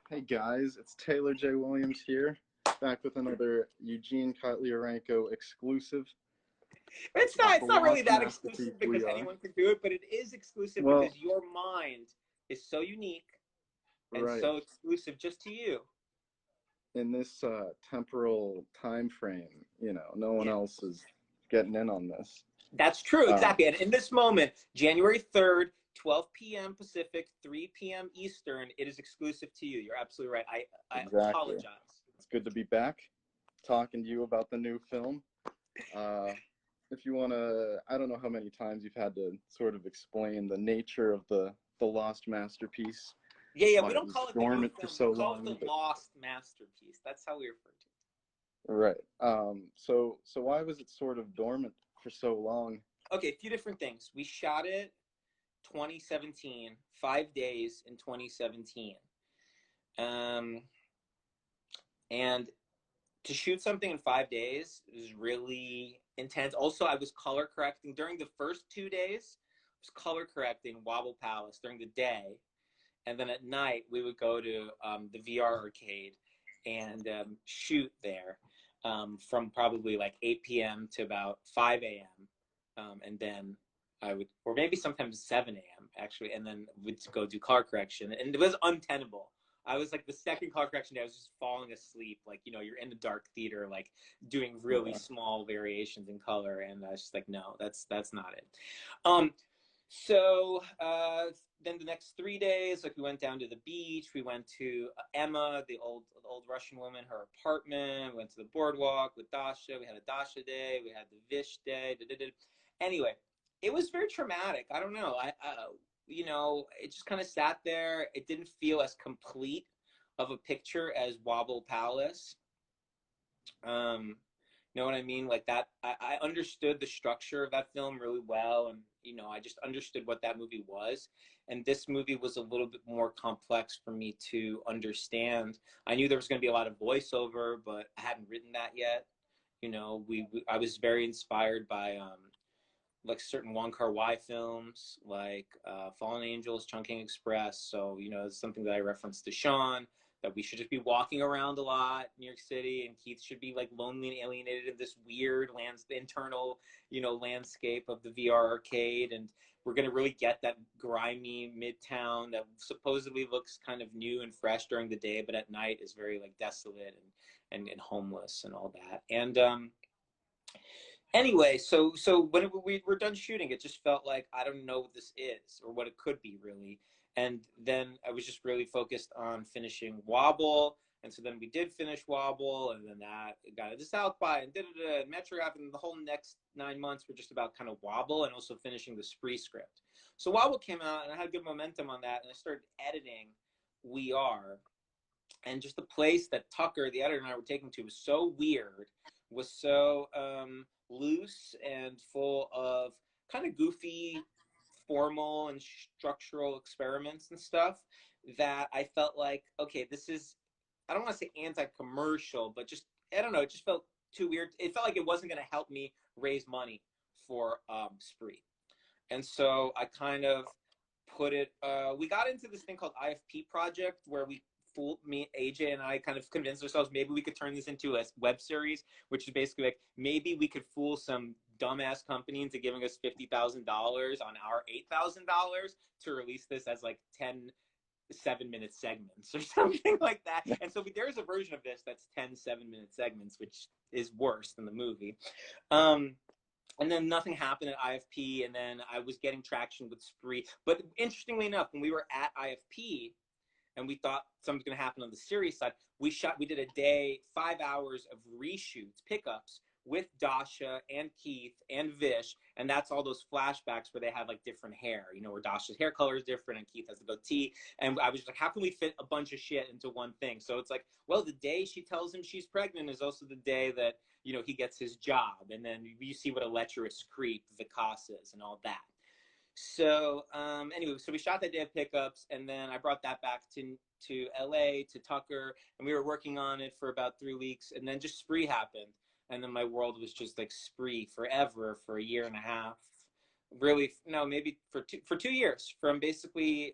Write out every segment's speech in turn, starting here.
Hey guys, it's Taylor J. Williams here, back with another Eugene Kotlyarenko exclusive. It's not really that exclusive because We are. anyone can do it, but it is exclusive because your mind is so unique and so exclusive just to you. In this temporal time frame, you know, no one else is getting in on this. That's true, exactly. And in this moment, January 3rd, 12 p.m. Pacific, 3 p.m. Eastern, it is exclusive to you. You're absolutely right. I apologize. It's good to be back, talking to you about the new film. If you want to, I don't know how many times you've had to sort of explain the nature of the lost masterpiece. Yeah, we don't call it dormant the new film. for so we call long, it the lost masterpiece. That's how we refer to it. Right. So why was it sort of dormant for so long? Okay, a few different things. We shot it 2017, 5 days in 2017. And to shoot something in 5 days is really intense. Also, I was color correcting during the first 2 days. I was color correcting Wobble Palace during the day, and then at night we would go to the VR arcade and shoot there from probably like 8 p.m. to about 5 a.m. And then I would, or maybe sometimes 7 a.m. actually, and then we'd go do color correction, and it was untenable. I was like the second color correction day, I was just falling asleep. Like, you know, you're in the dark theater, like doing really small variations in color. And I was just like, no, that's not it. So then the next 3 days, like we went down to the beach. We went to Emma, the old Russian woman, her apartment. We went to the boardwalk with Dasha. We had a Dasha day. We had the Vish day. Anyway, it was very traumatic. I don't know. You know, it just kind of sat there. It didn't feel as complete of a picture as Wobble Palace. Know what I mean? Like that, I understood the structure of that film really well. And, you know, I just understood what that movie was. And this movie was a little bit more complex for me to understand. I knew there was going to be a lot of voiceover, but I hadn't written that yet. You know, I was very inspired by, like certain Wong Kar-wai films, like Fallen Angels, Chungking Express. So, you know, it's something that I referenced to Sean, that we should just be walking around a lot in New York City, and Keith should be like lonely and alienated in this weird internal, you know, landscape of the VR arcade. And we're going to really get that grimy midtown that supposedly looks kind of new and fresh during the day, but at night is very like desolate and homeless and all that. And, anyway, so when we were done shooting, it just felt like, I don't know what this is or what it could be really. And then I was just really focused on finishing Wobble. And so then we did finish Wobble, and then that got into South by and Metrograph, and the whole next 9 months were just about kind of Wobble and also finishing the Spree script. So Wobble came out, and I had good momentum on that, and I started editing We Are. And just the place that Tucker, the editor, and I were taking to was so weird, was so loose and full of kind of goofy, formal and structural experiments and stuff, that I felt like, okay, this is, I don't want to say anti-commercial, but just, I don't know, it just felt too weird. It felt like it wasn't going to help me raise money for Spree. And so I kind of put it, we got into this thing called IFP Project, where me, AJ, and I kind of convinced ourselves maybe we could turn this into a web series, which is basically like, maybe we could fool some dumbass company into giving us $50,000 on our $8,000 to release this as like 10 7-minute segments or something like that. And so there's a version of this that's 10 7-minute segments, which is worse than the movie. And then nothing happened at IFP, and then I was getting traction with Spree. But interestingly enough, when we were at IFP, and we thought something's going to happen on the series side, we did a day, 5 hours of reshoots, pickups with Dasha and Keith and Vish, and that's all those flashbacks where they have like different hair, you know, where Dasha's hair color is different and Keith has the goatee. And I was just like, how can we fit a bunch of shit into one thing? So it's like, well, the day she tells him she's pregnant is also the day that, you know, he gets his job, and then you see what a lecherous creep Vikas is and all that. So anyway, so we shot that day of pickups, and then I brought that back to LA, to Tucker, and we were working on it for about 3 weeks, and then just Spree happened. And then my world was just like Spree forever for a year and a half. Really, no, maybe for 2 years, from basically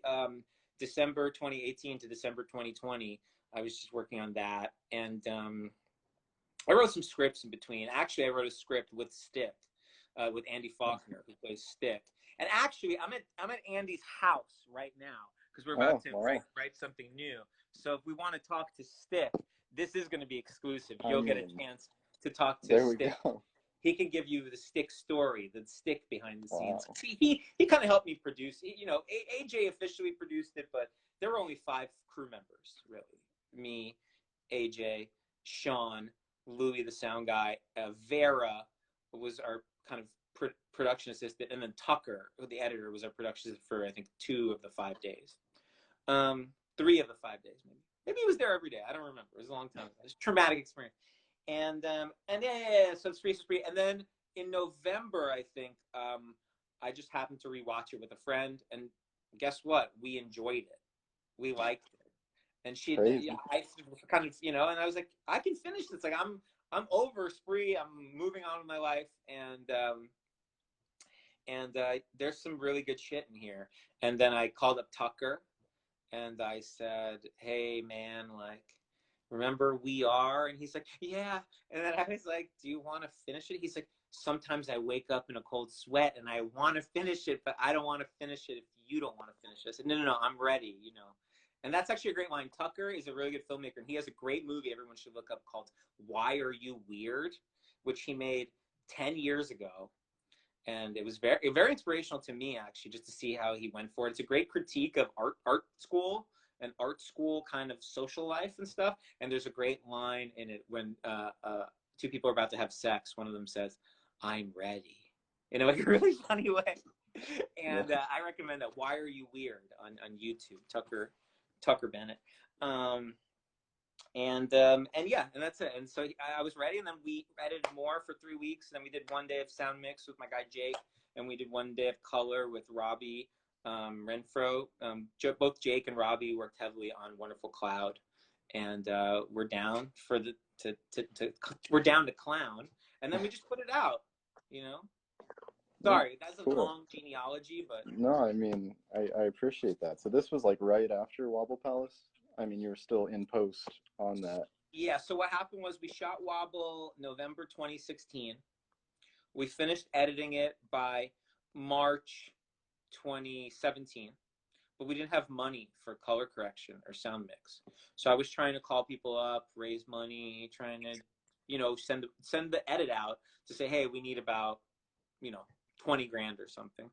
December 2018 to December 2020, I was just working on that. And I wrote some scripts in between. Actually, I wrote a script with Stick, with Andyfaulkner, who plays Stick. And actually, I'm at Andy's house right now because we're about to write something new. So if we want to talk to Stick, this is going to be exclusive. You'll get a chance to talk to Stick. There we go. He can give you the Stick story, the Stick behind the scenes. He kind of helped me produce. You know, AJ officially produced it, but there were only 5 crew members, really. Me, AJ, Sean, Louis, the sound guy, Vera was our kind of production assistant, and then Tucker, the editor, was our production assistant for I think 2 of the 5 days, 3 of the 5 days maybe. Maybe he was there every day. I don't remember. It was a long time ago. It was a traumatic experience. And yeah, so it's free. And then in November, I think I just happened to rewatch it with a friend, and guess what? We enjoyed it. We liked it. And I kind of, you know, and I was like, I can finish this. Like I'm over Spree. I'm moving on with my life, and there's some really good shit in here. And then I called up Tucker, and I said, hey man, like, remember We Are? And he's like, yeah. And then I was like, do you want to finish it? He's like, sometimes I wake up in a cold sweat and I want to finish it, but I don't want to finish it if you don't want to finish it. I said, no, I'm ready, you know. And that's actually a great line. Tucker is a really good filmmaker, and he has a great movie everyone should look up called Why Are You Weird?, which he made 10 years ago. And it was very inspirational to me, actually, just to see how he went for it. It's a great critique of art school and art school kind of social life and stuff. And there's a great line in it when 2 people are about to have sex. One of them says, I'm ready, in a really funny way. And I recommend that. Why Are You Weird on YouTube, Tucker Bennett. And yeah, and that's it. And so I was ready, and then we edited more for 3 weeks. And then we did 1 day of sound mix with my guy Jake, and we did 1 day of color with Robbie Renfro. Both Jake and Robbie worked heavily on Wonderful Cloud, and we're down for we're down to clown, and then we just put it out, you know. Sorry, that's a long genealogy, but no, I mean, I appreciate that. So this was like right after Wobble Palace. I mean, you were still in post on that. Yeah. So what happened was we shot Wobble November 2016. We finished editing it by March 2017, but we didn't have money for color correction or sound mix. So I was trying to call people up, raise money, trying to, you know, send the edit out to say, hey, we need about, you know, 20 grand or something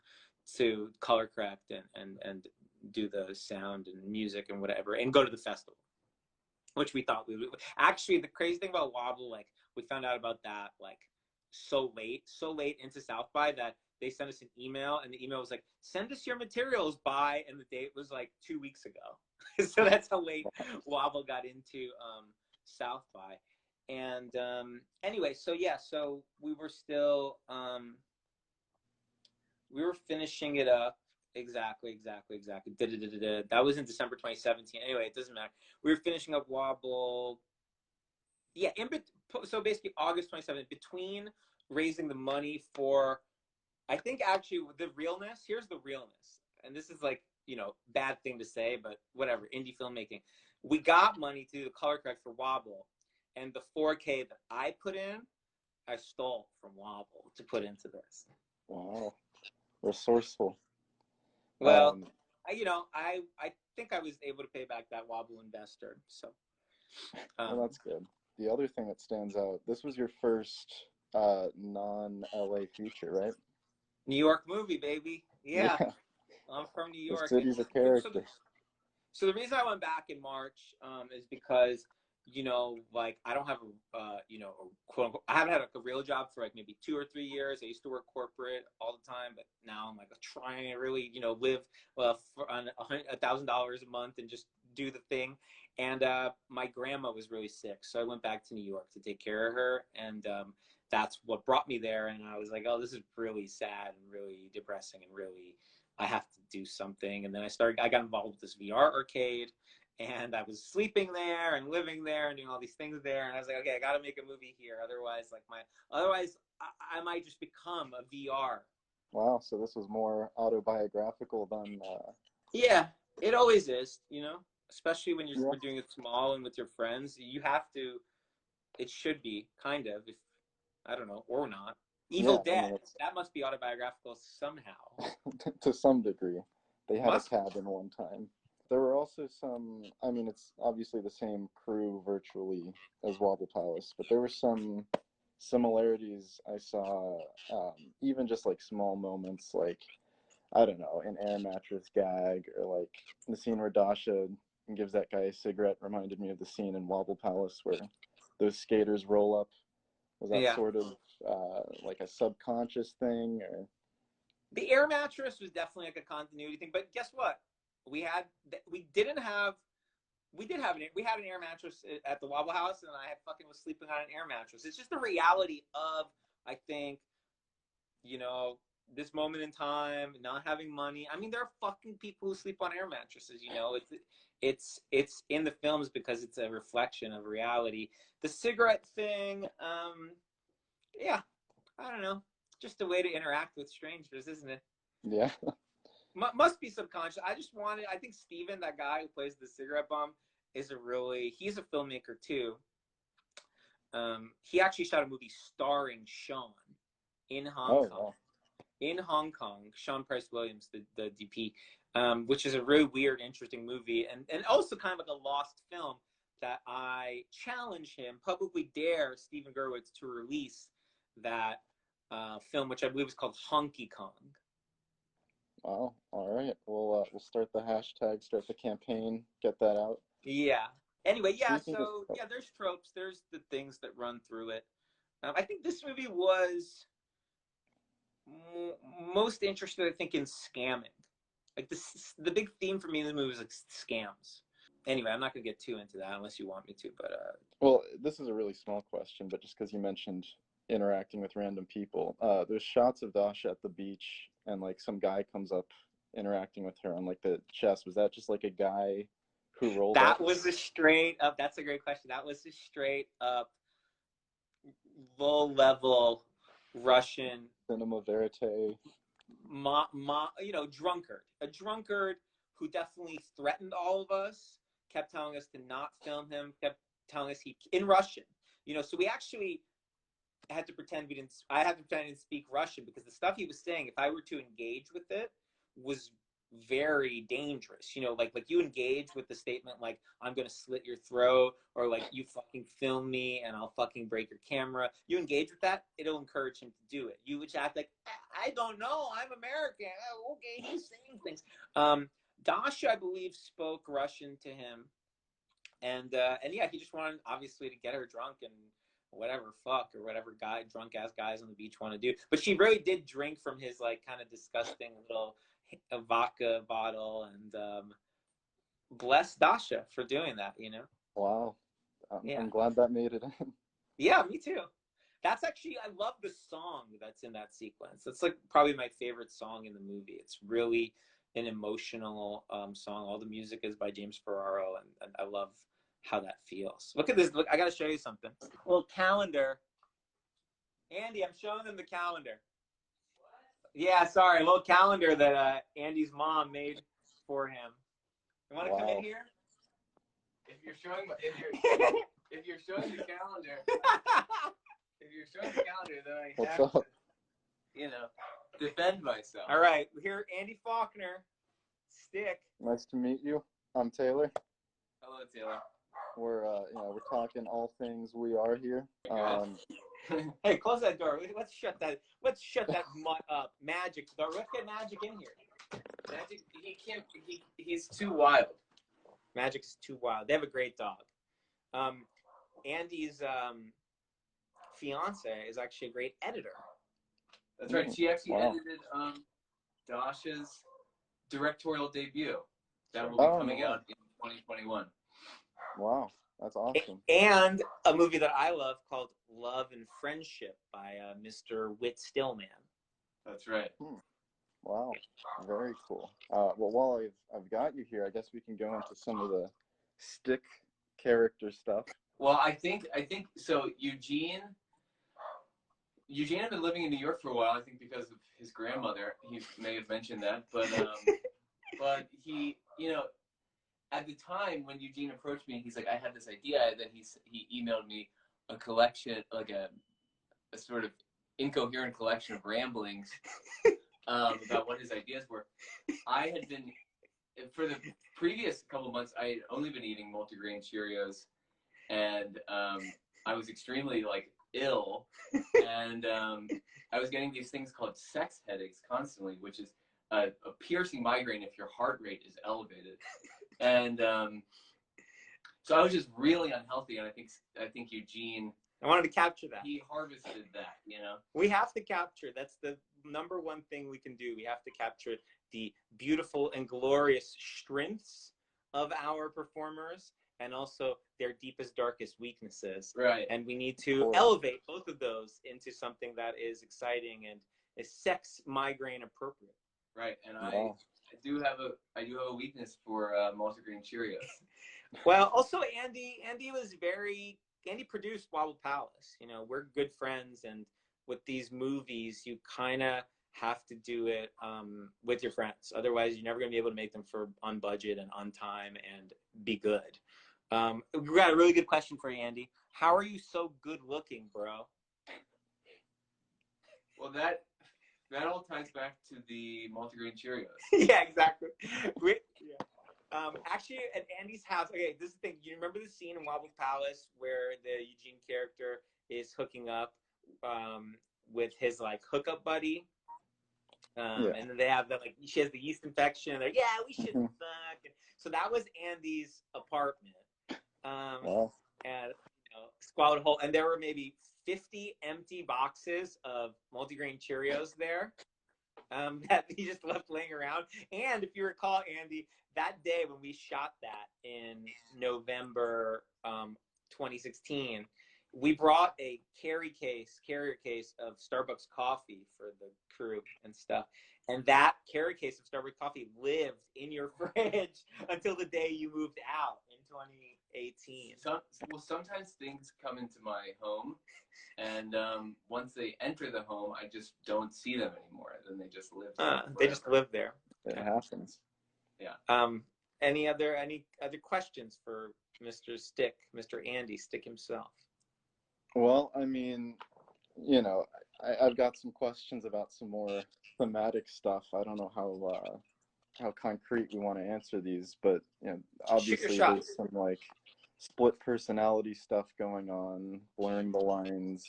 to color correct and do the sound and music and whatever, and go to the festival, which we thought we would. Actually, the crazy thing about Wobble, like, we found out about that like so late into South by that they sent us an email, and the email was like, send us your materials by, and the date was like 2 weeks ago. So that's how late Wobble got into South by. And anyway, so yeah, so we were still we were finishing it up. Exactly. That was in December 2017. Anyway, it doesn't matter. We were finishing up Wobble. Yeah, so basically August 2017, between raising the money for, I think actually the realness, here's the realness. And this is like, you know, bad thing to say, but whatever, indie filmmaking. We got money to do the color correct for Wobble, and the 4K that I put in, I stole from Wobble to put into this. Wow. Resourceful. Well, I think I was able to pay back that Wobble investor. So, well, that's good. The other thing that stands out, this was your first non-LA feature, right? New York movie, baby. Yeah. I'm from New York. The city's a character. So the reason I went back in March is because, you know, like, I don't have you know, a quote unquote, I haven't had a real job for like maybe 2 or 3 years. I used to work corporate all the time, but now I'm like trying to really, you know, live on $1,000 a month and just do the thing. And my grandma was really sick, so I went back to New York to take care of her, and that's what brought me there. And I was like, oh, this is really sad and really depressing, and really, I have to do something. And then I got involved with this VR arcade, and I was sleeping there and living there and doing all these things there. And I was like, okay, I got to make a movie here. Otherwise, I might just become a VR. Wow. So this was more autobiographical than. Yeah. It always is, you know, especially when Yeah. we're doing it small and with your friends. You have to. It should be kind of, if I don't know, or not. Evil Yeah, I Dead. mean, That must be autobiographical somehow. to some degree. They had a Must. cabin one time. There were also some, I mean, it's obviously the same crew virtually as Wobble Palace, but there were some similarities I saw, even just like small moments, like, I don't know, an air mattress gag, or like the scene where Dasha gives that guy a cigarette reminded me of the scene in Wobble Palace where those skaters roll up. Was that Yeah. sort of like a subconscious thing, or? The air mattress was definitely like a continuity thing, but guess what? We had we didn't have we had an air mattress at the Wobble House, and I fucking was sleeping on an air mattress. It's just the reality of, I think, you know, this moment in time, not having money. I mean, there are fucking people who sleep on air mattresses. You know, it's in the films because it's a reflection of reality. The cigarette thing, yeah, I don't know, just a way to interact with strangers, isn't it? Yeah. Must be subconscious. I think Steven, that guy who plays the cigarette bum, he's a filmmaker too. He actually shot a movie starring Sean in Hong Kong. Wow. In Hong Kong, Sean Price Williams, the DP, which is a really weird, interesting movie, and also kind of like a lost film that I challenge him, publicly dare Steven Gerwitz to release that film, which I believe is called Honky Kong. Wow. All right. We'll start the hashtag, start the campaign, get that out. Yeah. Anyway, yeah. Speaking So of, yeah, there's tropes. There's the things that run through it. I think this movie was most interested, I think, in scamming. Like the big theme for me in the movie was like scams. Anyway, I'm not gonna get too into that unless you want me to. But well, this is a really small question, but just because you mentioned interacting with random people, there's shots of Dasha at the beach, and like some guy comes up interacting with her on like the chest. Was that just like a guy who rolled that up? was a straight up. That's a great question. That was a straight up low level Russian Cinema verite. drunkard. A drunkard who definitely threatened all of us, kept telling us to not film him, kept telling us in Russian. So we actually had to pretend I had to pretend I didn't speak Russian, because the stuff he was saying, if I were to engage with it, was very dangerous. Like you engage with the statement like, I'm gonna slit your throat, or like, you fucking film me and I'll fucking break your camera. You engage with that, it'll encourage him to do it. You would act like, I don't know, I'm American. Oh, okay, he's saying things. Dasha, I believe, spoke Russian to him, and yeah, he just wanted, obviously, to get her drunk and whatever drunk ass guys on the beach want to do. But she really did drink from his like kind of disgusting little vodka bottle, and bless Dasha for doing that. Wow. Yeah. I'm glad that made it in. Yeah, me too. That's actually, I love the song that's in that sequence. That's like probably my favorite song in the movie. It's really an emotional song. All the music is by James Ferraro, and I love how that feels. Look at this. Look, I got to show you something. A little calendar. Andy, I'm showing them the calendar. What? Yeah, sorry. A little calendar that Andy's mom made for him. You want to come in here? If you're showing the calendar, then I What's have up? to defend myself. All right, here, Andyfaulkner. Stick. Nice to meet you. I'm Taylor. Hello, Taylor. We're we're talking all things We Are Here. Hey, close that door. Let's shut that mutt up. Magic. Let's get Magic in here. Magic, he can't. He's too wild. Magic's too wild. They have a great dog. Andy's fiance is actually a great editor. That's right. She actually edited Dasha's directorial debut. That will be coming out in 2021. Wow, that's awesome. And a movie that I love called Love and Friendship by Mr. Whit Stillman. That's right. Wow, very cool. Well, while I've got you here, I guess we can go into some of the stick character stuff. Well, I think so. Eugene had been living in New York for a while. I think because of his grandmother. He may have mentioned that, but But he, at the time when Eugene approached me, he's like, I had this idea. And then he emailed me a collection, like a sort of incoherent collection of ramblings about what his ideas were. I had been, for the previous couple of months, I had only been eating multigrain Cheerios, and I was extremely ill, and I was getting these things called sex headaches constantly, which is a piercing migraine if your heart rate is elevated, and so I was just really unhealthy, and I think Eugene. I wanted to capture that. He harvested that, We have to capture. That's the number one thing we can do. We have to capture the beautiful and glorious strengths of our performers and also their deepest, darkest weaknesses. Right. And we need to elevate both of those into something that is exciting and is sex migraine appropriate. Right. And I do have a weakness for multigrain Cheerios. Well, also Andy produced Wobble Palace. We're good friends, and with these movies, you kind of have to do it with your friends. Otherwise, you're never going to be able to make them on budget and on time and be good. We got a really good question for you, Andy. How are you so good looking, bro? Well, that all ties back to the multigrain Cheerios. Yeah, exactly. Actually, at Andy's house, okay, this is the thing. You remember the scene in Wobble Palace where the Eugene character is hooking up with his hookup buddy? And then they have she has the yeast infection. They're we should fuck. So that was Andy's apartment. And squalid hole, and there were maybe 50 empty boxes of multigrain Cheerios there that he just left laying around. And if you recall, Andy, that day when we shot that in November 2016, we brought a carrier case of Starbucks coffee for the crew and stuff. And that carrier case of Starbucks coffee lived in your fridge until the day you moved out in 2018. Sometimes things come into my home, and once they enter the home, I just don't see them anymore. Then they just live there. They just live there. It happens. Yeah. Any other questions for Mr. Andy Stick himself? Well, I mean, I've got some questions about some more thematic stuff. I don't know how concrete we want to answer these, but obviously there's some split personality stuff going on, blurring the lines,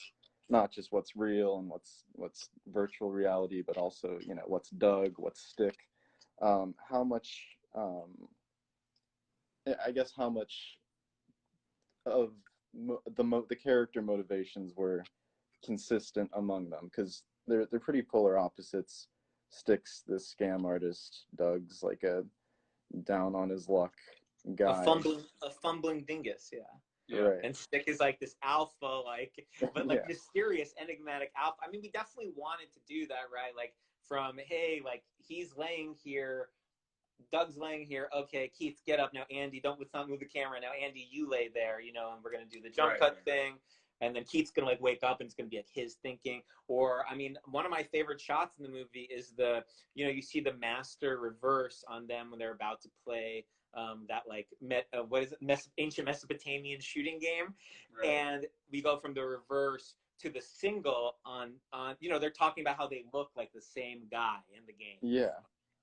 not just what's real and what's virtual reality, but also what's Doug, what's Stick. How much of the character motivations were consistent among them, because they're pretty polar opposites. Stick's the scam artist, Doug's a down on his luck guy, a fumbling dingus. Yeah. Right. And Stick is this alpha, but mysterious, enigmatic alpha. I mean, we definitely wanted to do that, right? From he's laying here, Doug's laying here. Okay, Keith, get up now. Andy, let's not move the camera now. Andy, you lay there, and we're gonna do the jump cut thing. And then Keith's gonna wake up, and it's gonna be his thinking. Or I mean, one of my favorite shots in the movie is you see the master reverse on them when they're about to play that ancient Mesopotamian shooting game, and we go from the reverse to the single on they're talking about how they look like the same guy in the game. Yeah.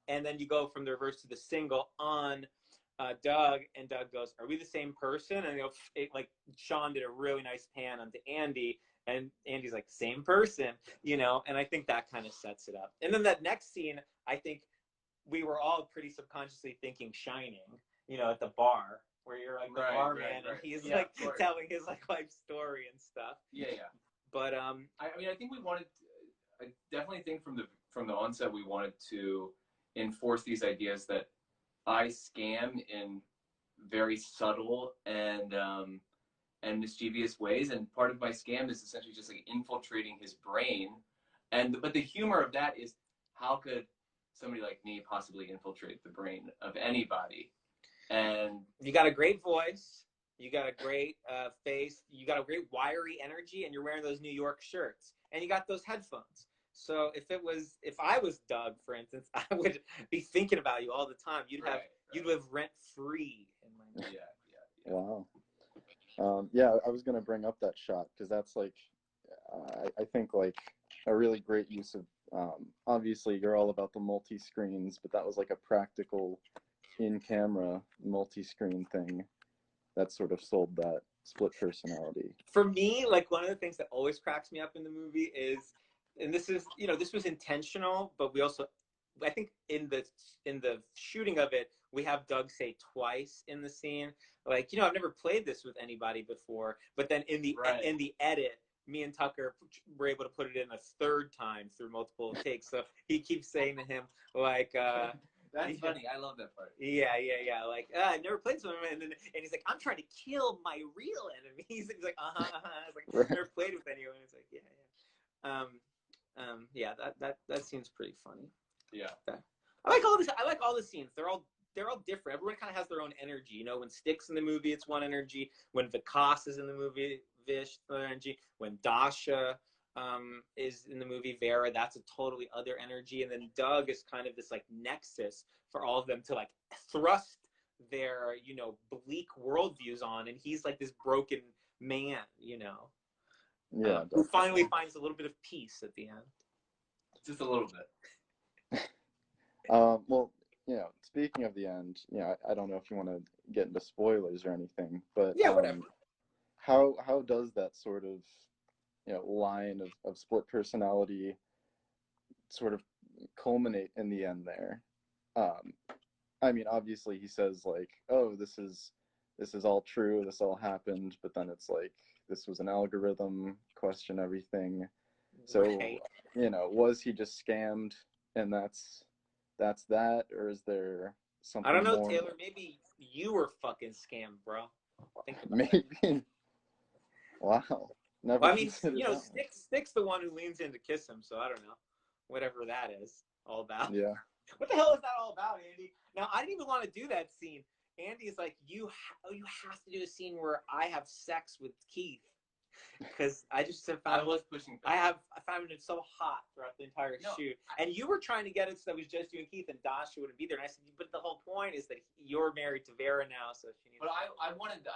And then you go from the reverse to the single on Doug, and Doug goes, "Are we the same person?" And Sean did a really nice pan onto Andy, and Andy's "Same person," And I think that kind of sets it up. And then that next scene, I think we were all pretty subconsciously thinking Shining, at the bar where you're the barman, and he's telling his life story and stuff. Yeah. But I mean, I think we wanted. I definitely think from the onset we wanted to enforce these ideas that I scam in very subtle and mischievous ways, and part of my scam is essentially just infiltrating his brain, but the humor of that is, how could somebody like me possibly infiltrate the brain of anybody? And you got a great voice, you got a great face, you got a great wiry energy, and you're wearing those New York shirts, and you got those headphones. So if I was Doug, for instance, I would be thinking about you all the time. You'd live rent free in my mind. Yeah. Wow. Yeah, I was gonna bring up that shot because that's like, I think like a really great use of. Obviously, you're all about the multi-screens, but that was like a practical, in-camera multi-screen thing that sort of sold that split personality. For me, like one of the things that always cracks me up in the movie is, and this is, this was intentional, but we also, I think in the shooting of it, we have Doug say twice in the scene, like, I've never played this with anybody before, but then in the edit, me and Tucker were able to put it in a third time through multiple takes. So he keeps saying to him, like, that's funny. I love that part. Yeah. Like, I've never played someone, and he's like, I'm trying to kill my real enemies. He's like, It's like, I've never played with anyone. It's like, yeah. That seems pretty funny. Yeah. I like all this. I like all the scenes. They're all different. Everyone kind of has their own energy. When Styx in the movie, it's one energy. When Vikas is in the movie, Vish, another energy. When Dasha is in the movie, Vera, that's a totally other energy. And then Doug is kind of this like nexus for all of them to like thrust their, bleak worldviews on. And he's like this broken man, Yeah. who finally finds a little bit of peace at the end. Just a little bit. Well, speaking of the end, I don't know if you want to get into spoilers or anything, but yeah, whatever. How does that sort of line of split personality sort of culminate in the end there? I mean, obviously he says like, oh, this is all true, this all happened, but then it's like, this was an algorithm, question everything. So, Right. Was he just scammed and that's that, or is there something I don't know, more? Taylor, maybe you were fucking scammed, bro. Think about Maybe. that. Wow. Never. Well, I mean, considered that one. Styx the one who leans in to kiss him, so I don't know. Whatever that is all about. Yeah. What the hell is that all about, Andy? Now, I didn't even want to do that scene. Andy's like, you have to do a scene where I have sex with Keith. Because I just have found I was pushing. I found it so hot throughout the entire shoot. And you were trying to get it so that was just you and Keith, and Dasha wouldn't be there. And I said, but the whole point is that you're married to Vera now, so she needs. But I wanted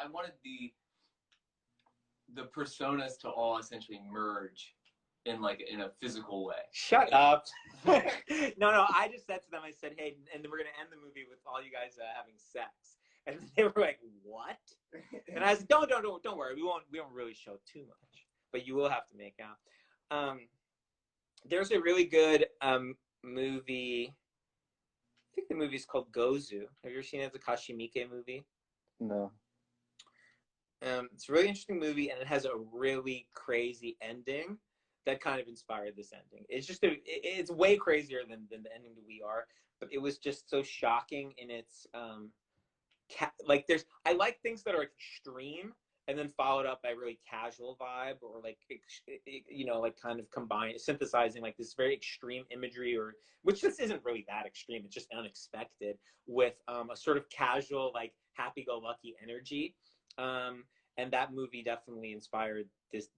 the personas to all essentially merge in a physical way. Shut up. No, I just said to them, I said, hey, and then we're gonna end the movie with all you guys having sex. And they were like, what? And I said, don't worry, we won't really show too much, but you will have to make out. There's a really good movie. I think the movie's called Gozu. Have you ever seen it? It's a Takashi Miike movie. No. It's a really interesting movie, and it has a really crazy ending that kind of inspired this ending. It's just it's way crazier than the ending that we are, but it was just so shocking in its I like things that are extreme and then followed up by a really casual vibe, or like kind of synthesizing like this very extreme imagery, or which just isn't really that extreme, it's just unexpected, with a sort of casual, like happy-go-lucky energy. And that movie definitely inspired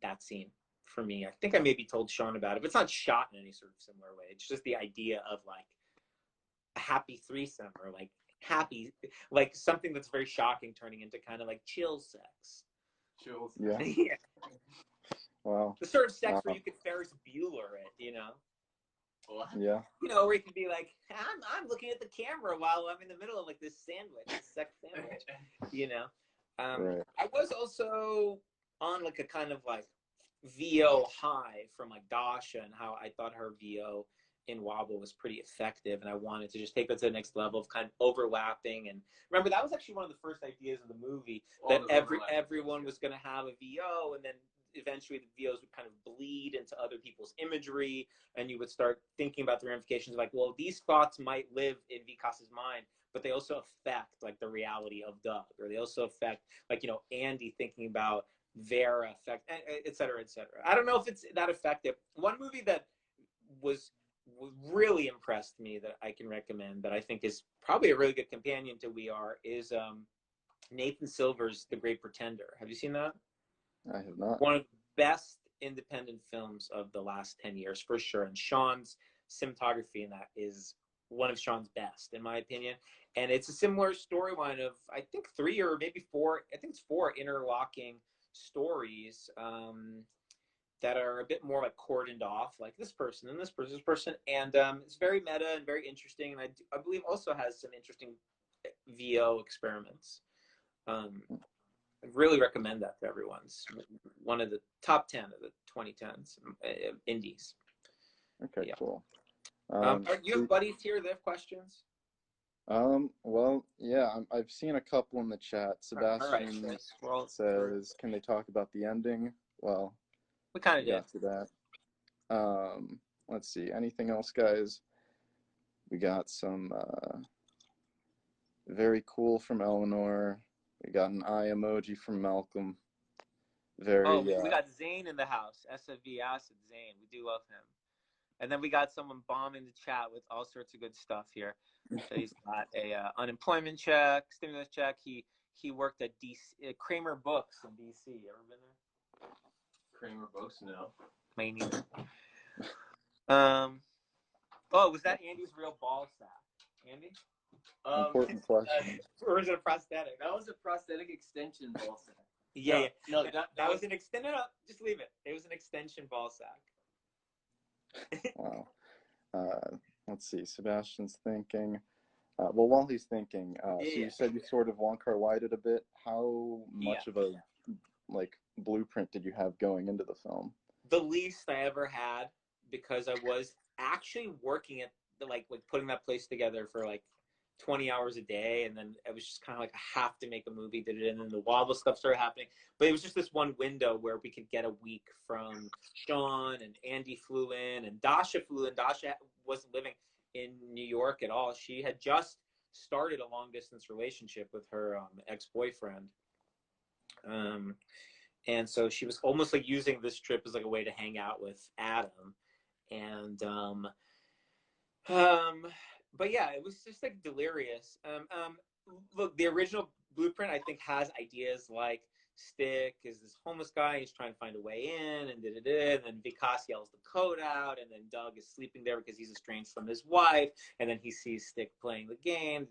that scene for me. I think I maybe told Sean about it, but it's not shot in any sort of similar way. It's just the idea of like a happy threesome, or like happy, like something that's very shocking turning into kind of like chill sex. Chills. Yeah. Yeah. Wow. The sort of sex where you could Ferris Bueller it, What? Yeah. where you can be like, I'm looking at the camera while I'm in the middle of like this sandwich, this sex sandwich, Right. I was also on like a kind of like VO high from like Dasha, and how I thought her VO in Wobble was pretty effective, and I wanted to just take that to the next level of kind of overlapping. And remember, that was actually one of the first ideas of the movie, that everyone was going to have a VO, and then eventually the VOs would kind of bleed into other people's imagery, and you would start thinking about the ramifications of like, well, these thoughts might live in Vikas's mind, but they also affect like the reality of Doug, or they also affect like, Andy thinking about Vera, affect, et cetera, et cetera. I don't know if it's that effective. One movie that really impressed me that I can recommend, that I think is probably a really good companion to We Are, is Nathan Silver's The Great Pretender. Have you seen that? I have not. One of the best independent films of the last 10 years for sure. And Sean's cinematography in that is one of Sean's best, in my opinion. And it's a similar storyline of, I think, 3 or maybe 4, I think it's 4 interlocking stories that are a bit more like cordoned off, like this person and this person, this person. And it's very meta and very interesting. And I believe also has some interesting VO experiments. I really recommend that to everyone. It's one of the top 10 of the 2010s indies. Okay, Yeah. cool. Are you have buddies here that have questions? Well, yeah, I've seen a couple in the chat. Sebastian says, can they talk about the ending? Well, we kind of got to that. Let's see, anything else, guys? We got some very cool from Eleanor. We got an eye emoji from Malcolm. Very. We got Zane in the house. SFV Acid Zane. We do love him. And then we got someone bombing the chat with all sorts of good stuff here. So he's got a unemployment check, stimulus check. He worked at DC, Kramer Books in DC. Ever been there? Kramer Books, no. Me neither. Was that Andy's real ball sack? Andy? Important question. Or is it a prosthetic? That was a prosthetic extension ball sack. Yeah. No, that was an extended. No, just leave it. It was an extension ball sack. Wow. Let's see. Sebastian's thinking. Well, while he's thinking, so you said you sort of Wong Kar-wai'd it a bit. How much of a blueprint did you have going into the film? The least I ever had, because I was actually working at putting that place together for 20 hours a day, and then it was just kind of like I have to make a movie, did it, and then the Wobble stuff started happening. But it was just this one window where we could get a week from Sean, and Andy flew in, and Dasha flew in. Dasha wasn't living in New York at all. She had just started a long distance relationship with her ex-boyfriend. And so she was almost like using this trip as like a way to hang out with Adam. And but yeah, it was just like delirious. Look, the original blueprint I think has ideas like Stick is this homeless guy, he's trying to find a way in, and and then Vikas yells the code out, and then Doug is sleeping there because he's estranged from his wife, and then he sees Stick playing the game,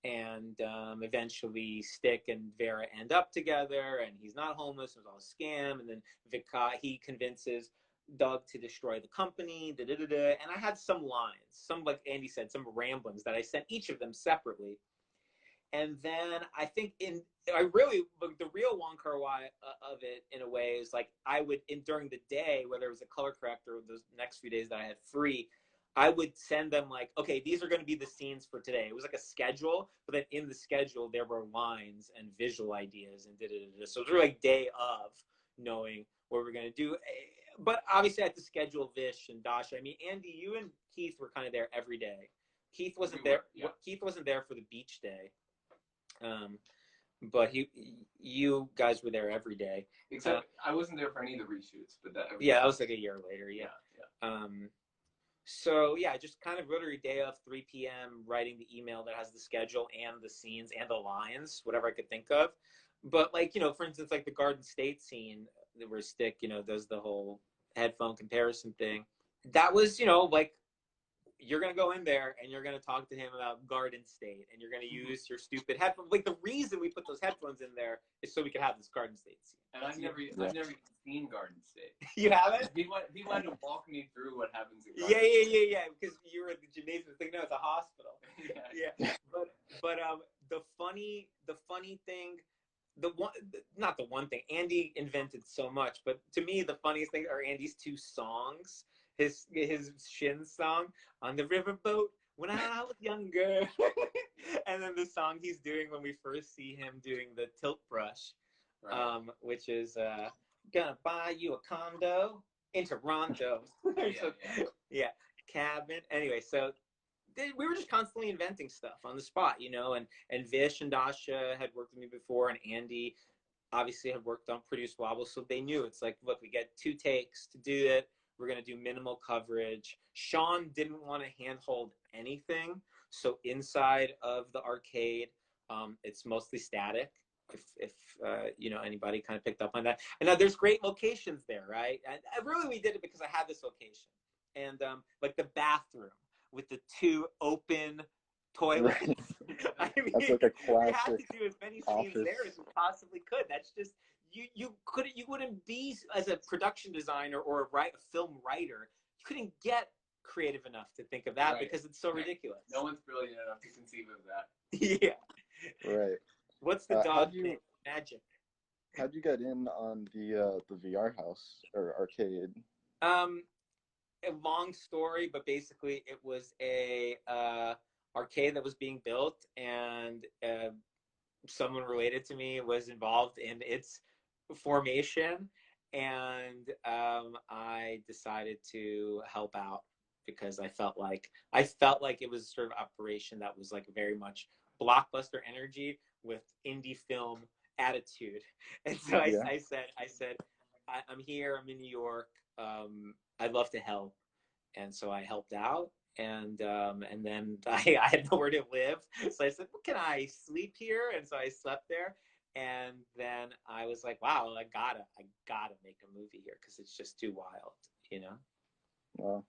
and eventually Stick and Vera end up together, and he's not homeless, it was all a scam, and then he convinces Doug to destroy the company, and I had some lines, some, like Andy said, some ramblings that I sent each of them separately. And then I think the real Wong Kar-wai of it in a way is like I would, during the day, whether it was a color corrector or those next few days that I had free, I would send them like, okay, these are going to be the scenes for today. It was like a schedule, but then in the schedule there were lines and visual ideas and So it was really like day of knowing what we're going to do. But obviously I had to schedule Vish and Dasha. I mean, Andy, you and Keith were kind of there every day. Keith wasn't there. Yeah. Keith wasn't there for the beach day. But you guys were there every day. Except I wasn't there for any of the reshoots, but that was like a year later. Yeah. So yeah, just kind of literally day of 3 p.m. writing the email that has the schedule and the scenes and the lines, whatever I could think of. But like, for instance, like the Garden State scene where Stick, does the whole headphone comparison thing. That was, like, you're going to go in there and you're going to talk to him about Garden State and you're going to use your stupid headphones. Like, the reason we put those headphones in there is so we could have this Garden State scene. And I've never even seen Garden State. You haven't? He wanted to walk me through what happens in Garden State. Yeah. Because you were at the gymnasium thing. No, it's a hospital. Yeah. But the funny thing, not the one thing, Andy invented so much, but to me, the funniest thing are Andy's two songs. His Shin song, On the Riverboat, When I Was Younger. And then the song he's doing when we first see him doing the tilt brush, right. Which is, gonna buy you a condo in Toronto. Yeah, cabin. Anyway, so we were just constantly inventing stuff on the spot, and Vish and Dasha had worked with me before, and Andy obviously had worked on Produce Wobble, so they knew it's like, look, we get 2 takes to do it. We're going to do minimal coverage. Sean didn't want to handhold anything. So inside of the arcade, it's mostly static. if you know, anybody kind of picked up on that. And now there's great locations there, right? And really we did it because I had this location, and like the bathroom with the 2 open toilets. Right. I mean, That's like a we had classic to do as many office. scenes there as we possibly could. That's just you wouldn't be, as a production designer or a film writer, you couldn't get creative enough to think of that, because it's so ridiculous. No one's brilliant enough to conceive of that. Yeah. Right. What's the dog name? Magic. How'd you get in on the VR house or arcade? A long story, but basically it was a arcade that was being built, and someone related to me was involved in its formation, and I decided to help out because I felt like it was sort of operation that was like very much blockbuster energy with indie film attitude. And so I said I'm here, I'm in New York, I'd love to help. And so I helped out, and then I had nowhere to live, so I said, well, can I sleep here? And so I slept there, and then I was like, wow, I gotta make a movie here, because it's just too wild, you know. Well,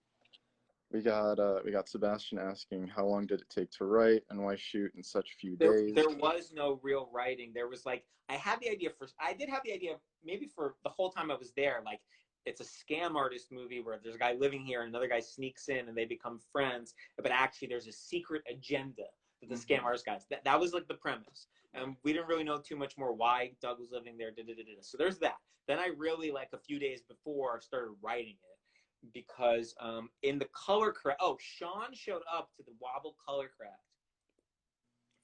we got Sebastian asking, how long did it take to write, and why shoot in such few days? There was no real writing. There was like, I did have the idea maybe for the whole time I was there, like, it's a scam artist movie where there's a guy living here and another guy sneaks in and they become friends, but actually there's a secret agenda that the scam artist guys. That was like the premise. And we didn't really know too much more why Doug was living there. So there's that. Then I really, like a few days before, started writing it, because in the color correct. Oh, Sean showed up to the Wobble color correct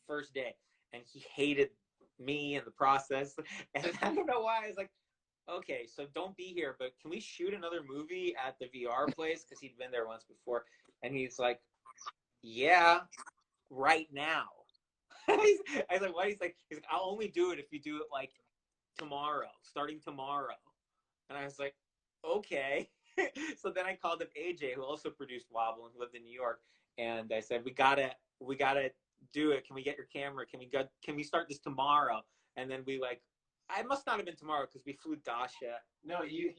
first day, and he hated me and the process. And I don't know why. I was like, okay, so don't be here, but can we shoot another movie at the VR place? Because he'd been there once before. And he's like, yeah, right now. I was like, what? He's like, I'll only do it if you do it like tomorrow, starting tomorrow. And I was like, okay. So then I called up AJ, who also produced Wobble and who lived in New York. And I said, we gotta do it. Can we get your camera? Can we start this tomorrow? And then I must not have been tomorrow because we flew Dasha. No, you.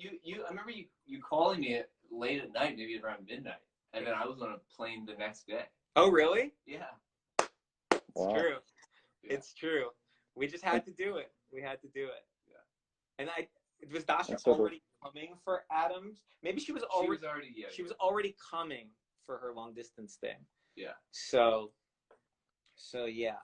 I remember you calling me late at night, maybe around midnight, and then I was on a plane the next day. Oh, really? Yeah. It's true. Yeah. It's true. We just had to do it. We had to do it. Yeah. And was Dasha already coming for Adams? Maybe she was already. She was already coming for her long distance thing. Yeah. So yeah.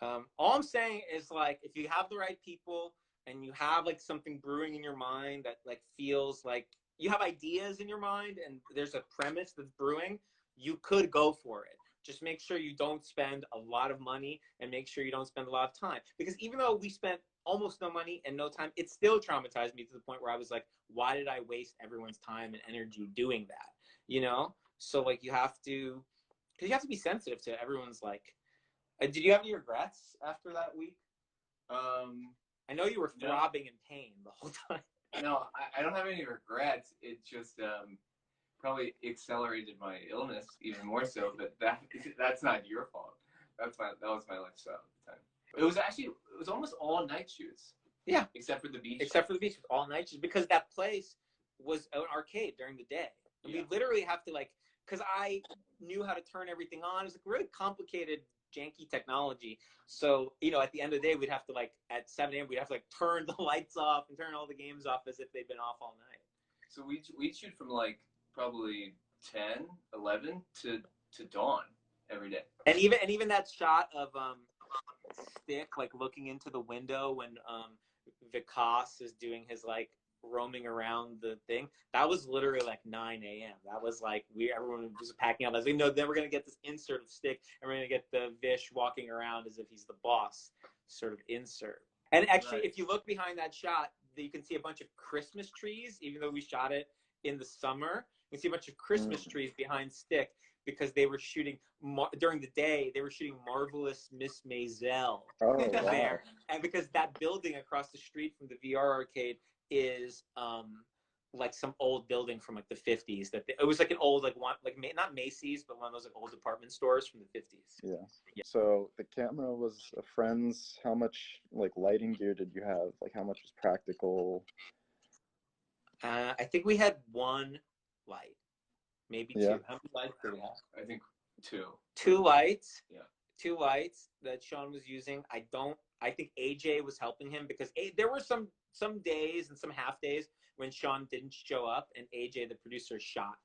All I'm saying is, like, if you have the right people and you have like something brewing in your mind that like feels like you have ideas in your mind and there's a premise that's brewing, you could go for it. Just make sure you don't spend a lot of money, and make sure you don't spend a lot of time. Because even though we spent almost no money and no time, it still traumatized me to the point where I was like, why did I waste everyone's time and energy doing that? You know? So like you have to be sensitive to everyone's like. Did you have any regrets after that week? I know you were throbbing in pain the whole time. No, I don't have any regrets. It just probably accelerated my illness even more so. But that's not your fault. That was my lifestyle at the time. It was almost all night shoots. Yeah, except for the beach. Except for the beach, all night shoots, because that place was an arcade during the day. And we literally have to because I knew how to turn everything on. It was really complicated, janky technology. So, at the end of the day, we'd have to at 7 a.m. we'd have to turn the lights off and turn all the games off as if they'd been off all night. So we'd shoot from probably 10, 11 to dawn every day. And even that shot of Stick looking into the window when Vikas is doing his roaming around the thing, that was literally 9 a.m. That was everyone was packing up. As we know, then we're gonna get this insert of Stick, and we're gonna get the Vish walking around as if he's the boss sort of insert. And actually, if you look behind that shot, you can see a bunch of Christmas trees. Even though we shot it in the summer, you can see a bunch of Christmas trees behind Stick, because they were shooting during the day. They were shooting Marvelous Miss Maisel there, and because that building across the street from the VR arcade is like some old building from like the 50s it was like an old like one like not Macy's but one of those like old department stores from the 50s. Yeah. So the camera was a friend's. How much like lighting gear did you have? Like how much was practical? I think we had one light, maybe Yeah. two. How many lights did we have? I think two. Two lights. Yeah. Two lights that Sean was using. I think AJ was helping him because there were some days and some half days when Sean didn't show up, and AJ, the producer, shot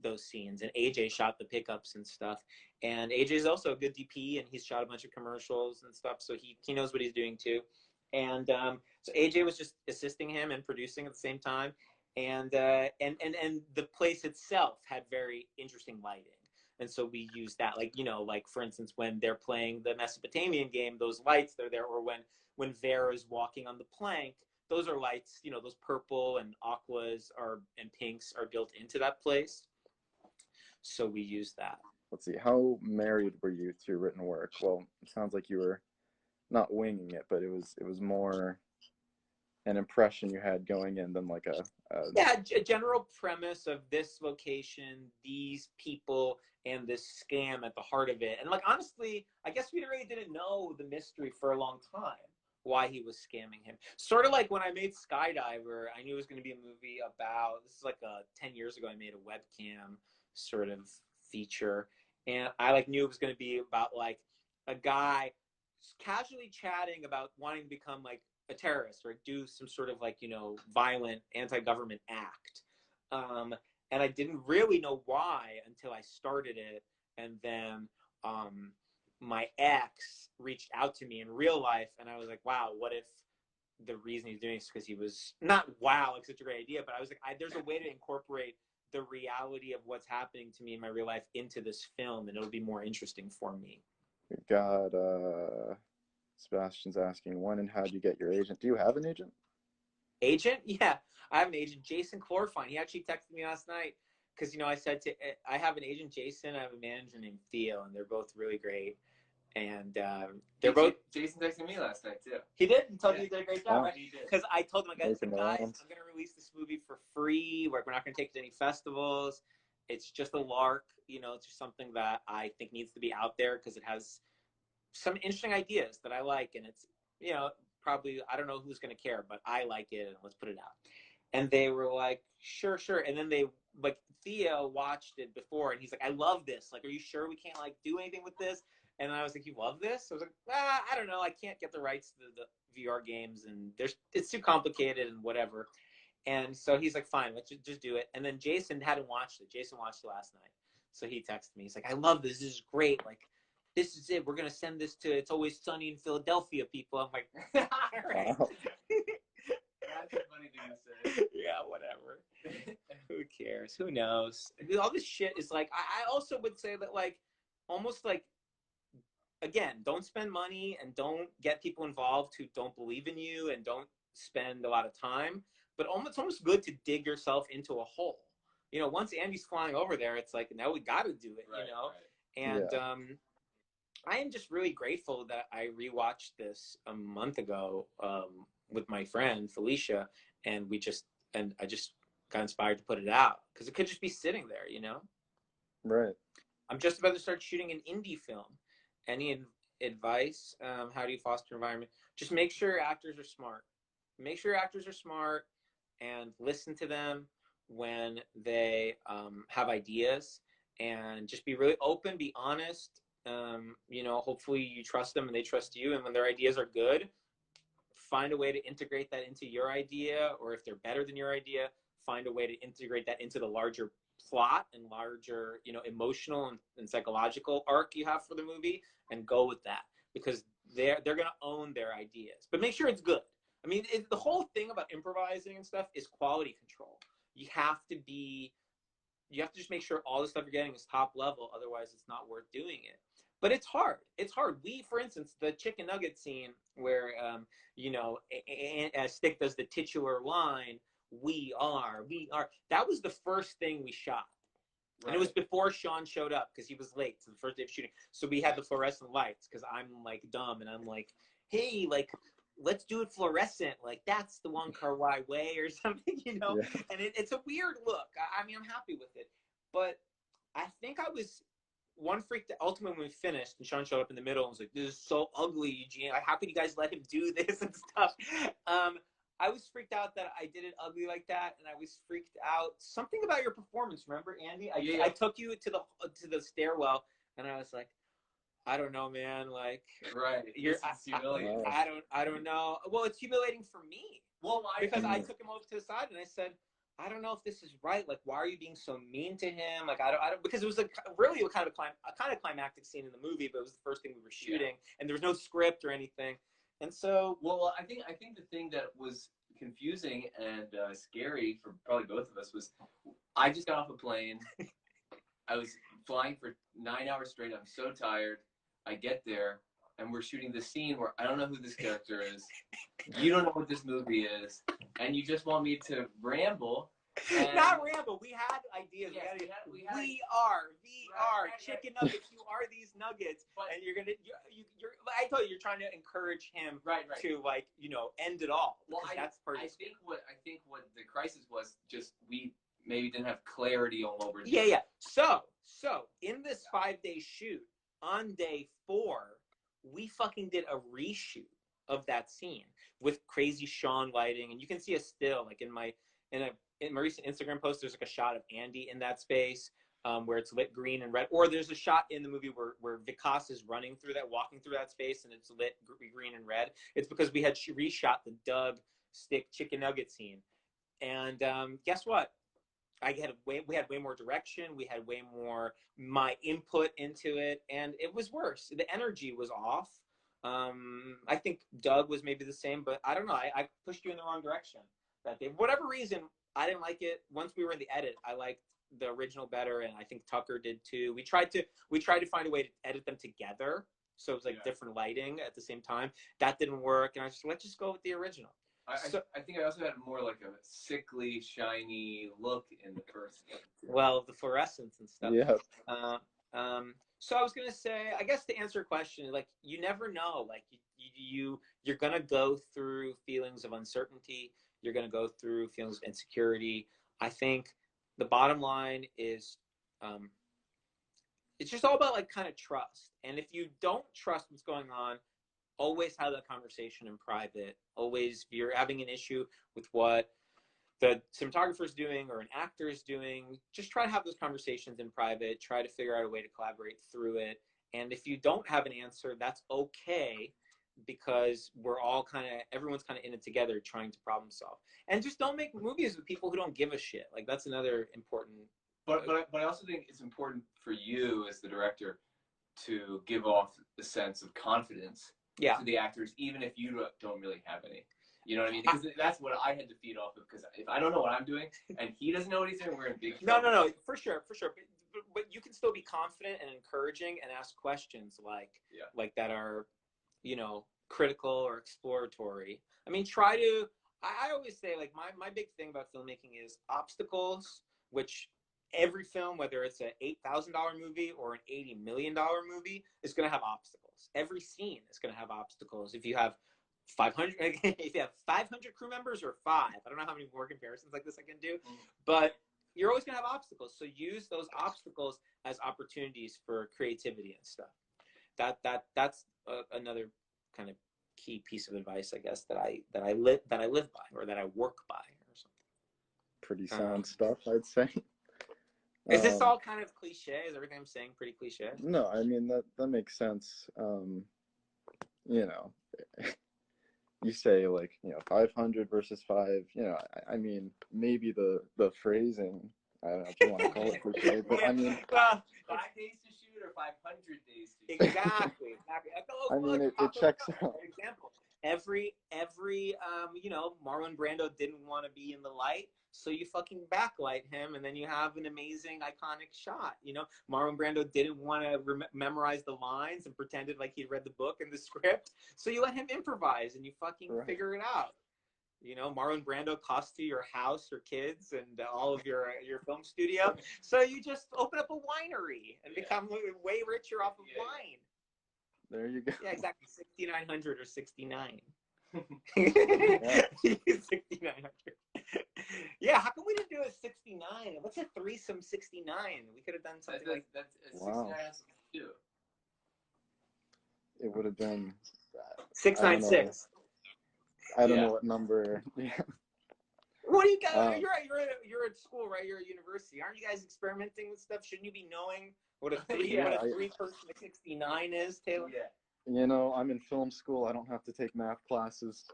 those scenes, and AJ shot the pickups and stuff. And AJ is also a good DP, and he's shot a bunch of commercials and stuff, so he knows what he's doing too. And so AJ was just assisting him and producing at the same time. And the place itself had very interesting lighting. And so we use that, like, you know, like for instance, when they're playing the Mesopotamian game, those lights that are there, or when Vera's walking on the plank, those are lights, you know, those purple and aquas and pinks are built into that place. So we use that. Let's see, how married were you to your written work? Well, it sounds like you were not winging it, but it was more an impression you had going in than like a general premise of this location, these people, and this scam at the heart of it. And like honestly, I guess we really didn't know the mystery for a long time, why he was scamming him. Sort of like when I made Skydiver, I knew it was going to be a movie about, this is like 10 years ago, I made a webcam sort of feature, and I like knew it was going to be about like a guy casually chatting about wanting to become like a terrorist or do some sort of like, you know, violent anti-government act. And I didn't really know why until I started it. And then my ex reached out to me in real life, and I was like, wow, what if the reason he's doing this is because he was not, wow, like such a great idea, but I was like, there's a way to incorporate the reality of what's happening to me in my real life into this film, and it'll be more interesting for me. We've got Sebastian's asking, when and how do you get your agent? Do you have an agent? Agent? Yeah, I have an agent, Jason Chlorfine. He actually texted me last night because, you know, I have an agent, Jason. I have a manager named Theo, and they're both really great. And they're both. Jason texted me last night too. He did. He told me he did a great job. Oh. He did. Because I told him, I got some guys. Rounds. I'm gonna release this movie for free. We're not gonna take it to any festivals. It's just a lark. You know, it's just something that I think needs to be out there because it has some interesting ideas that I like, and it's, you know, probably, I don't know who's gonna care, but I like it, and let's put it out. And they were like, sure. And then Theo watched it before, and he's like, I love this. Like, are you sure we can't like do anything with this? And I was like, you love this? I was like, I don't know. I can't get the rights to the VR games, and it's too complicated and whatever. And so he's like, fine, let's just do it. And then Jason hadn't watched it. Jason watched it last night. So he texted me. He's like, I love this. This is great. Like, this is it. We're going to send this to It's Always Sunny in Philadelphia people. I'm like, all right. Wow. That's a funny thing to say. Yeah, whatever. Who cares? Who knows? All this shit is like, I also would say that, like, almost like, again, don't spend money and don't get people involved who don't believe in you and don't spend a lot of time. But it's almost good to dig yourself into a hole. You know, once Andy's flying over there, it's like, now we got to do it, Right, you know? right. And Yeah. I am just really grateful that I rewatched this a month ago with my friend Felicia, and I just got inspired to put it out because it could just be sitting there, you know? Right. I'm just about to start shooting an indie film. Any advice? How do you foster environment? Just make sure your actors are smart. Make sure your actors are smart and listen to them when they have ideas, and just be really open, be honest. You know, hopefully you trust them and they trust you. And when their ideas are good, find a way to integrate that into your idea, or if they're better than your idea, find a way to integrate that into the larger plot and larger, you know, emotional and psychological arc you have for the movie, and go with that, because they're going to own their ideas. But make sure it's good. I mean, the whole thing about improvising and stuff is quality control. You have to just make sure all the stuff you're getting is top level. Otherwise, it's not worth doing it. But it's hard. It's hard. For instance, the chicken nugget scene where, you know, Stick does the titular line, we are. That was the first thing we shot. Right. And it was before Sean showed up because he was late to the first day of shooting. So we had the fluorescent lights because I'm like dumb and I'm like, hey, like, let's do it fluorescent. Like, that's the Wong Kar-wai way or something, you know? Yeah. And it's a weird look. I mean, I'm happy with it. But I think I was one freak that ultimately when we finished and Sean showed up in the middle and was like, this is so ugly, Eugene. How could you guys let him do this and stuff? I was freaked out that I did it ugly like that, and I was freaked out. Something about your performance, remember, Andy? I took you to the stairwell, and I was like, I don't know, man. Like, right, it's humiliating. I don't know. Well, it's humiliating for me. Well, because I took him over to the side and I said, I don't know if this is right. Like, why are you being so mean to him? Like, I don't because it was really a kind of climactic scene in the movie, but it was the first thing we were shooting, and there was no script or anything. And so, well, I think the thing that was confusing and scary for probably both of us was I just got off a plane. I was flying for 9 hours straight. I'm so tired. I get there, and we're shooting this scene where I don't know who this character is. You don't know what this movie is, and you just want me to ramble. Not ramble. We had ideas. Yes, we are chicken nuggets. You are these nuggets, and you're gonna. You're. I told you, you're trying to encourage him to, like, you know, end it all. Well, I think what the crisis was just we maybe didn't have clarity on what we're doing. Yeah. So in this 5-day shoot, on day 4, we fucking did a reshoot of that scene with crazy Sean lighting, and you can see a still like in my recent Instagram post. There's like a shot of Andy in that space where it's lit green and red, or there's a shot in the movie where Vikas is walking through that space and it's lit green and red. It's because we had reshot the Doug stick chicken nugget scene, and guess what? We had way more direction. We had way more my input into it, and it was worse. The energy was off. I think Doug was maybe the same, but I don't know. I pushed you in the wrong direction that day. For whatever reason, I didn't like it. Once we were in the edit, I liked the original better, and I think Tucker did too. We tried to find a way to edit them together, so it was like different lighting at the same time. That didn't work, and I was just, let's just go with the original. I think I also had more like a sickly, shiny look in the first. Well, the fluorescence and stuff. Yeah. So I was gonna say, I guess to answer your question, like, you never know. Like, you're gonna go through feelings of uncertainty. You're gonna go through feelings of insecurity. I think the bottom line is, it's just all about, like, kind of trust. And if you don't trust what's going on, always have that conversation in private. Always, if you're having an issue with what the cinematographer is doing or an actor is doing, just try to have those conversations in private. Try to figure out a way to collaborate through it. And if you don't have an answer, that's okay, because everyone's kind of in it together trying to problem solve. And just don't make movies with people who don't give a shit. Like, that's another important. But I also think it's important for you as the director to give off the sense of confidence to the actors, even if you don't really have any. You know what I mean? Because that's what I had to feed off of. Because if I don't know what I'm doing and he doesn't know what he's doing, we're in big trouble. No, for sure. But you can still be confident and encouraging and ask questions like that are, you know, critical or exploratory. I mean, I always say, like, my big thing about filmmaking is obstacles, which every film, whether it's an $8,000 movie or an $80 million movie, is going to have obstacles. Every scene is going to have obstacles. If you have 500 crew members or 5, I don't know how many more comparisons like this I can do, but you're always going to have obstacles. So use those obstacles as opportunities for creativity and stuff. That's another kind of key piece of advice, I guess, that I live by, or that I work by, or something. Pretty sound stuff, I'd say. Is this all kind of cliche? Is everything I'm saying pretty cliche? No, I mean, that makes sense. You know, you say, like, you know, 500 versus 5. You know, I mean, maybe the phrasing, I don't know if you want to call it cliche, but I mean, 5 days to shoot or 500 days to shoot. Exactly. I mean, it checks out. For example, every you know, Marlon Brando didn't want to be in the light, so you fucking backlight him, and then you have an amazing, iconic shot. You know, Marlon Brando didn't want to memorize the lines and pretended like he'd read the book and the script, so you let him improvise, and you fucking figure it out. You know, Marlon Brando costs you your house, your kids, and all of your film studio, so you just open up a winery and become way richer off of wine. There you go. Yeah, exactly. 6,900 or 69. He's 6,900. Yeah, how come we didn't do a 69? What's a threesome 69? We could have done something like that. That's Wow. 69 has to do. It would have been 696. I don't know what number. Yeah. What do you guys? You're at school, right? You're at university. Aren't you guys experimenting with stuff? Shouldn't you be knowing what a three-person 69 is, Taylor? Yeah. You know, I'm in film school. I don't have to take math classes.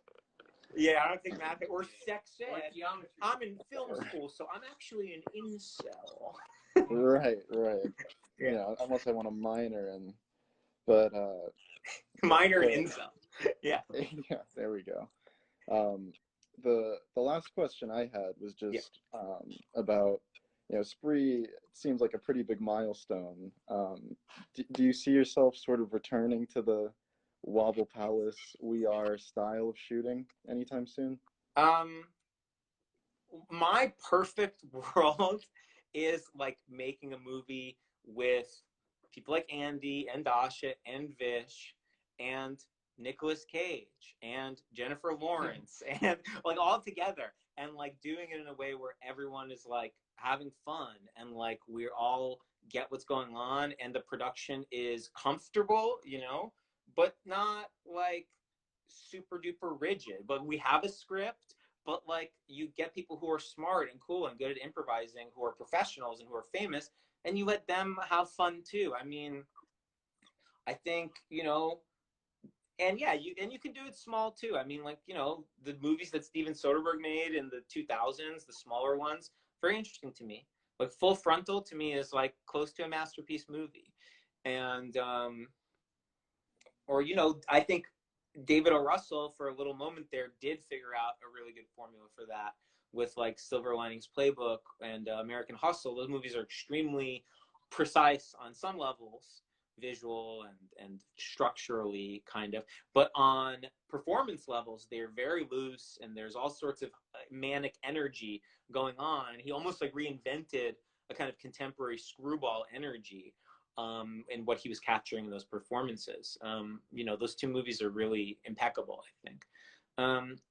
Yeah, I don't think math or sex ed. Or geometry. I'm in film school, so I'm actually an incel. Right. Yeah, unless I want a minor in, but minor in incel. Yeah. Yeah, there we go. The last question I had was just about, you know, Spree seems like a pretty big milestone. Do you see yourself sort of returning to the Wobble Palace We Are style of shooting anytime soon? My perfect world is like making a movie with people like Andy and Dasha and Vish and Nicolas Cage and Jennifer Lawrence and like all together, and like doing it in a way where everyone is like having fun and like we all get what's going on and the production is comfortable, you know, but not like super duper rigid. But we have a script, but like you get people who are smart and cool and good at improvising, who are professionals and who are famous, and you let them have fun too. I mean, I think, you know, and yeah, you can do it small too. I mean, like, you know, the movies that Steven Soderbergh made in the 2000s, the smaller ones, very interesting to me. Like Full Frontal to me is like close to a masterpiece movie. And or, you know, I think David O. Russell for a little moment there did figure out a really good formula for that with like Silver Linings Playbook and American Hustle. Those movies are extremely precise on some levels, visual and structurally kind of, but on performance levels they're very loose and there's all sorts of manic energy going on. He almost like reinvented a kind of contemporary screwball energy in what he was capturing in those performances. You know, those two movies are really impeccable, I think.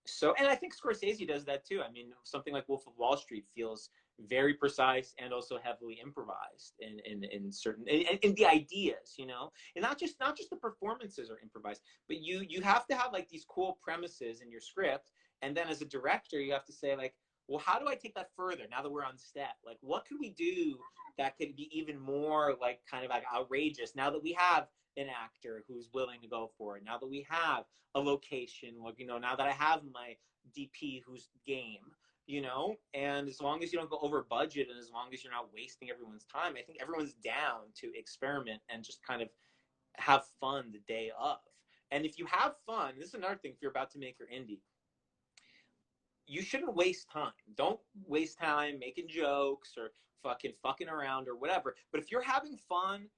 So, and I think Scorsese does that too. I mean, something like Wolf of Wall Street feels very precise and also heavily improvised in certain in the ideas, you know, and not just the performances are improvised, but you have to have like these cool premises in your script, and then as a director you have to say like, well, how do I take that further now that we're on set? Like, what could we do that could be even more like kind of like outrageous now that we have an actor who's willing to go for it, now that we have a location, like, you know, now that I have my DP who's game, you know, and as long as you don't go over budget and as long as you're not wasting everyone's time, I think everyone's down to experiment and just kind of have fun the day of. And if you have fun, this is another thing, if you're about to make your indie, you shouldn't waste time. Don't waste time making jokes or fucking around or whatever. But if you're having fun,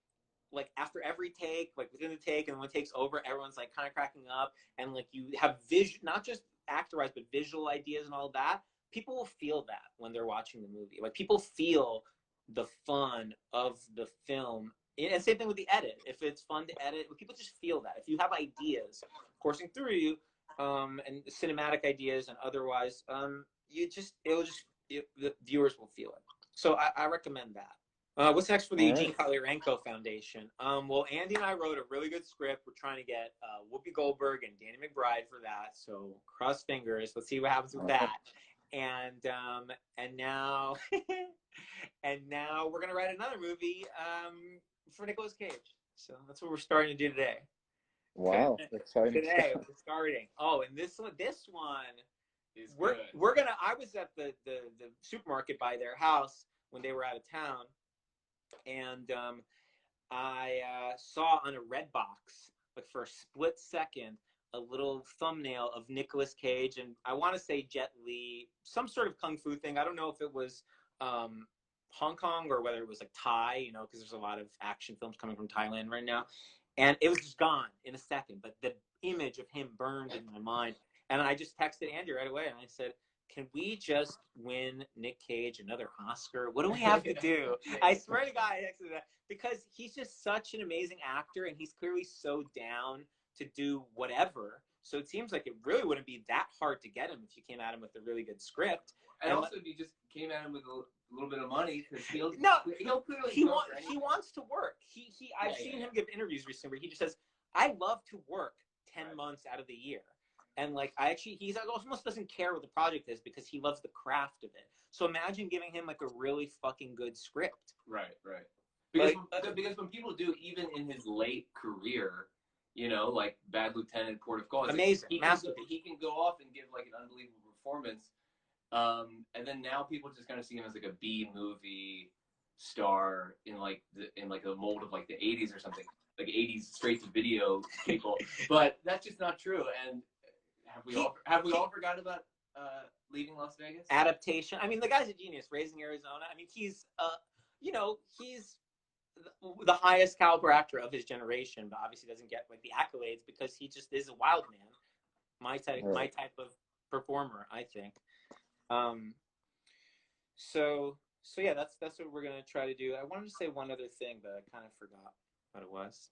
like after every take, like within the take, and when it takes over, everyone's like kind of cracking up, and like you have vision, not just actorized, but visual ideas and all that, people will feel that when they're watching the movie. Like people feel the fun of the film. And same thing with the edit. If it's fun to edit, people just feel that. If you have ideas coursing through you, and cinematic ideas and otherwise, the viewers will feel it. So I recommend that. What's next for the Eugene Kotlyarenko Foundation? Well, Andy and I wrote a really good script. We're trying to get Whoopi Goldberg and Danny McBride for that. So cross fingers. Let's see what happens with that. And now we're gonna write another movie for Nicolas Cage. So that's what we're starting to do today. Wow, exciting! Today we're starting. Oh, and this one is we're gonna. I was at the supermarket by their house when they were out of town, and I saw on a red box, like for a split second, a little thumbnail of Nicolas Cage, and I want to say Jet Li, some sort of kung fu thing. I don't know if it was Hong Kong or whether it was like Thai, you know, because there's a lot of action films coming from Thailand right now. And it was just gone in a second, but the image of him burned in my mind. And I just texted Andy right away, and I said, can we just win Nick Cage another Oscar? What do we have to do? I swear to God, I texted that because he's just such an amazing actor, and he's clearly so down to do whatever. So it seems like it really wouldn't be that hard to get him if you came at him with a really good script. And also, if you just came at him with a little bit of money, because he'll clearly he wants to work. I've seen him give interviews recently where he just says, "I love to work 10 months out of the year," and like he almost doesn't care what the project is because he loves the craft of it. So imagine giving him like a really fucking good script. Right. Because when people do, even in his late career, you know, like Bad Lieutenant, Port of Call, amazing, he can go off and give like an unbelievable performance. And then now people just kind of see him as like a B movie star in the mold of like the 80s or something, like 80s straight to video people. But that's just not true. And have we all forgotten about Leaving Las Vegas? Adaptation. I mean, the guy's a genius. Raising Arizona. I mean, he's he's the highest caliber actor of his generation, but obviously doesn't get like the accolades because he just is a wild man. My type of performer, I think. So yeah, that's what we're gonna try to do. I wanted to say one other thing, but I kind of forgot what it was.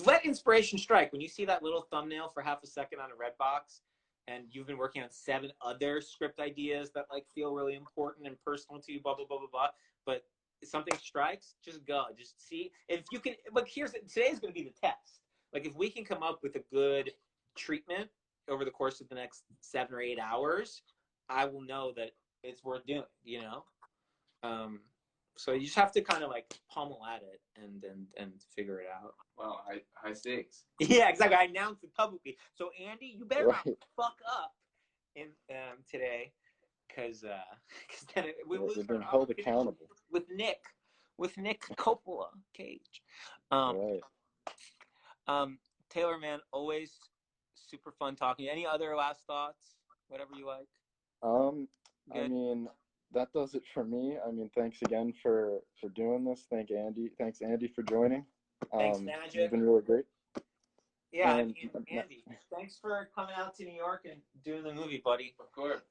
Let inspiration strike. When you see that little thumbnail for half a second on a red box, and you've been working on 7 other script ideas that like feel really important and personal to you, blah blah blah blah blah. But if something strikes, just go. Just see if you can. Like today's gonna be the test. Like if we can come up with a good treatment over the course of the next 7 or 8 hours, I will know that it's worth doing, you know? So you just have to kind of like pummel at it and figure it out. Well, high stakes. Yeah, exactly. I announced it publicly. So Andy, you better not fuck up in today, because then we lose being held accountable with Nick Coppola Cage. Taylor, man, always super fun talking. Any other last thoughts? Whatever you like. I mean, that does it for me. I mean, thanks again for doing this. Thanks Andy for joining. Thanks, Magic. You've been really great. Yeah, and Andy, thanks for coming out to New York and doing the movie, buddy. Of course.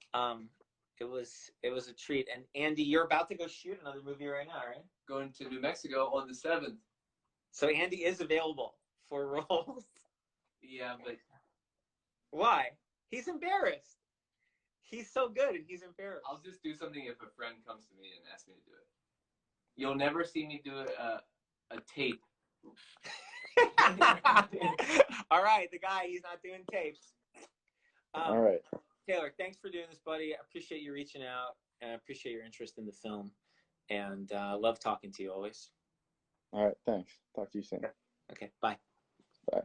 It was a treat. And Andy, you're about to go shoot another movie right now, right? Going to New Mexico on the 7th. So Andy is available for roles. Yeah, but why? He's embarrassed. He's so good and he's embarrassed. I'll just do something if a friend comes to me and asks me to do it. You'll never see me do a tape. All right, the guy, he's not doing tapes. All right. Taylor, thanks for doing this, buddy. I appreciate you reaching out, and I appreciate your interest in the film. And love talking to you always. All right, thanks. Talk to you soon. Okay, bye. Bye.